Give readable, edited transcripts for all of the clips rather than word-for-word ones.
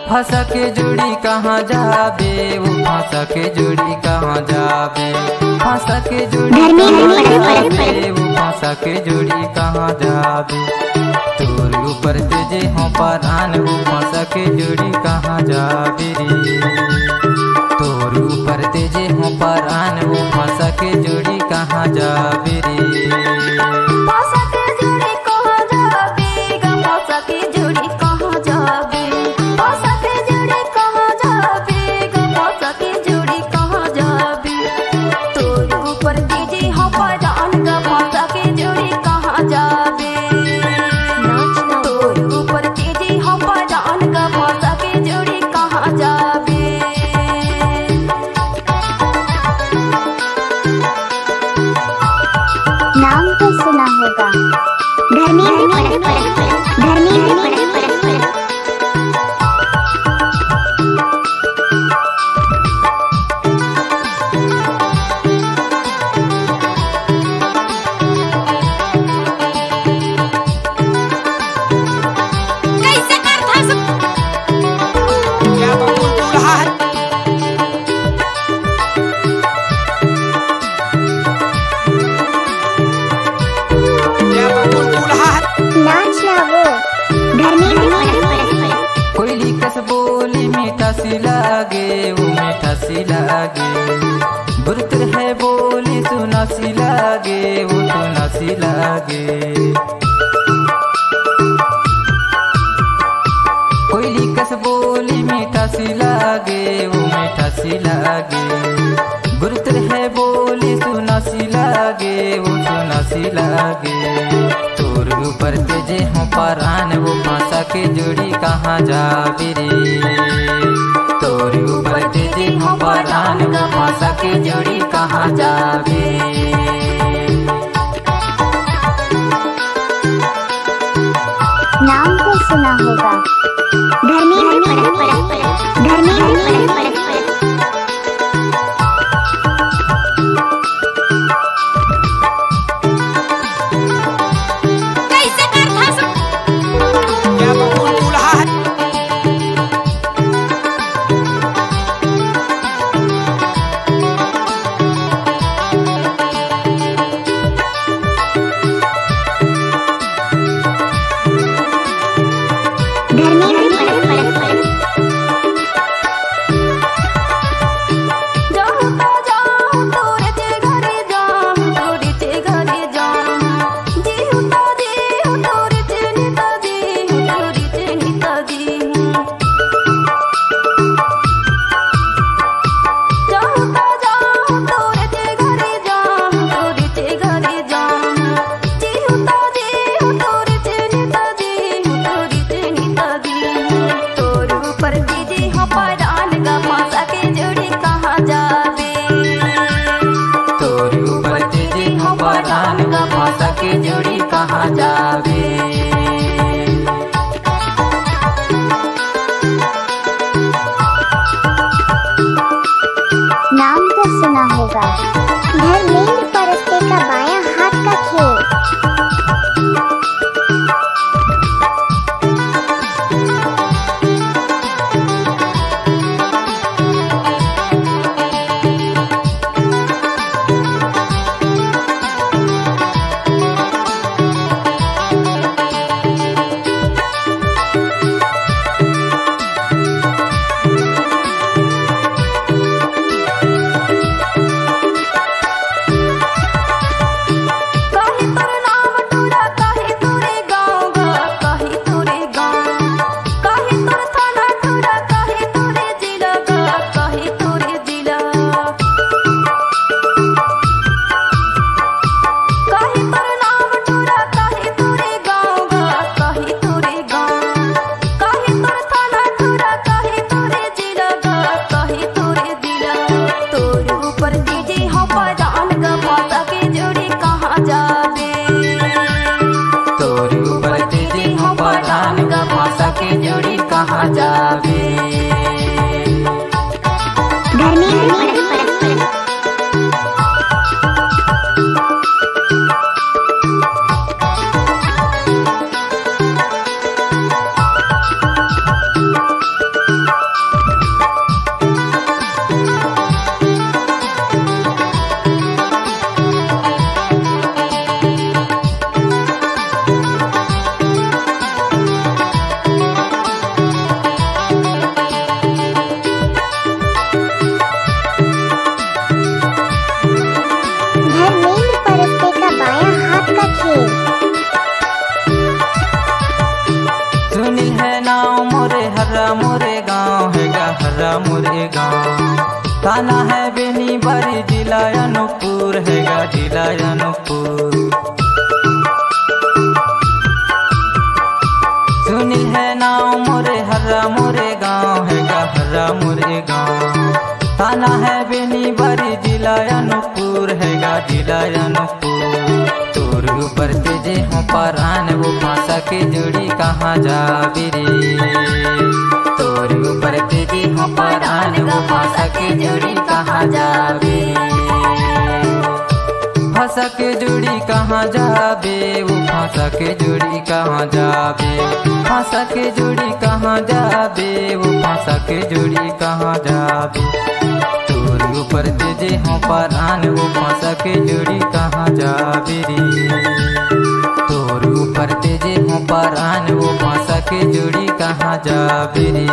फंसा के जोड़ी कहाँ जाबे, वो फंसा के जोड़ी कहाँ जाबे, फंसा के जोड़ी कहाँ जाबे, वो फंसा के जोड़ी कहाँ जाबे। तोर ऊपर तेजे हो परान, वो फंसा के जोड़ी कहाँ जाबे रे। तोर ऊपर तेजे हो परान, वो फंसा के जोड़ी कहाँ जाबे रे। नाम तो सुना होगा, धर्मेंद्र कोयली कस बोली मीठा सी लागे, वो मीठा सी लागे। बुरतर है बोली सुना सी लागे, वो सुना सी लागे। कोयली कस बोली मीठा सी लागे, वो मीठा सी लागे। बुरतर है बोली सुना सी लागे, वो सुना सी लागे। तोर ऊपर तेजे हो परान, वो फंसा के जोड़ी कहाँ जाबे रे। तोर ऊपर तेजे हो परान, वो फंसा के जोड़ी कहाँ जाबे। नाम तो सुना होगा, धर्मेंद्र के जोड़ी कहाँ जाबे। नाम तो सुना होगा, धर्मेंद्र परस्ते का बायां हाथ का खेल। के जोड़ी कहाँ जाबे। नाव मोरे हर्रा मोरे गाँव है गा हर्रा मोरे गाँव। थाना है बेनीबारी जिला अनूपपुर है गा जिला अनूपपुर। सुनील है नाव मोरे हर्रा मोरे गाँव है गा हर्रा मोरे गाँव। थाना है बेनीबारी जिला अनूपपुर है गा जिला अनूपपुर। तोर ऊपर तेजे हो परान वो फांसा के जोड़ी कहाँ जाबे रे। तोर ऊपर तेजे हो परान वो फांसा के जोड़ी कहाँ जाबे। फांसा के जोड़ी कहाँ जाबे वो फांसा के जोड़ी कहाँ जाबे। फांसा के जोड़ी कहाँ जाबे वो फांसा के जोड़ी कहाँ जाबे। तोर ऊपर तेजे हो परान वो फांसा के जोड़ी कहाँ जाबे रे। तोर ऊपर तेजे हो परान वो फांसा के जोड़ी कहाँ जाबे रे।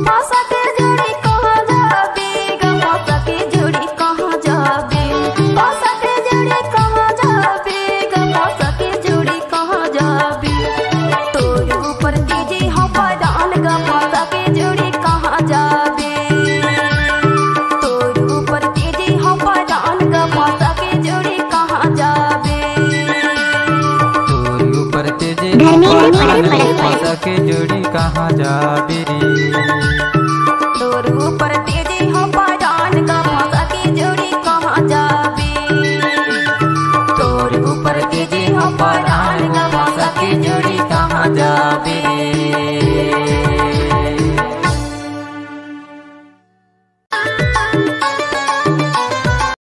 फांसा के जोड़ी कहाँ जाबे गा फांसा के जोड़ी कहाँ जाबे। फांसा के जोड़ी कहाँ जाबे गा फांसा के जोड़ी कहाँ जाबे। तोर ऊपर तेजे हो परान गा फांसा के जोड़ी कहाँ जाबे। तोर ऊपर तेजे हो परान गा फांसा के जोड़ी कहाँ जाबे। तोर ऊपर तेजे हो परान वो फांसा के जोड़ी कहाँ जाबे।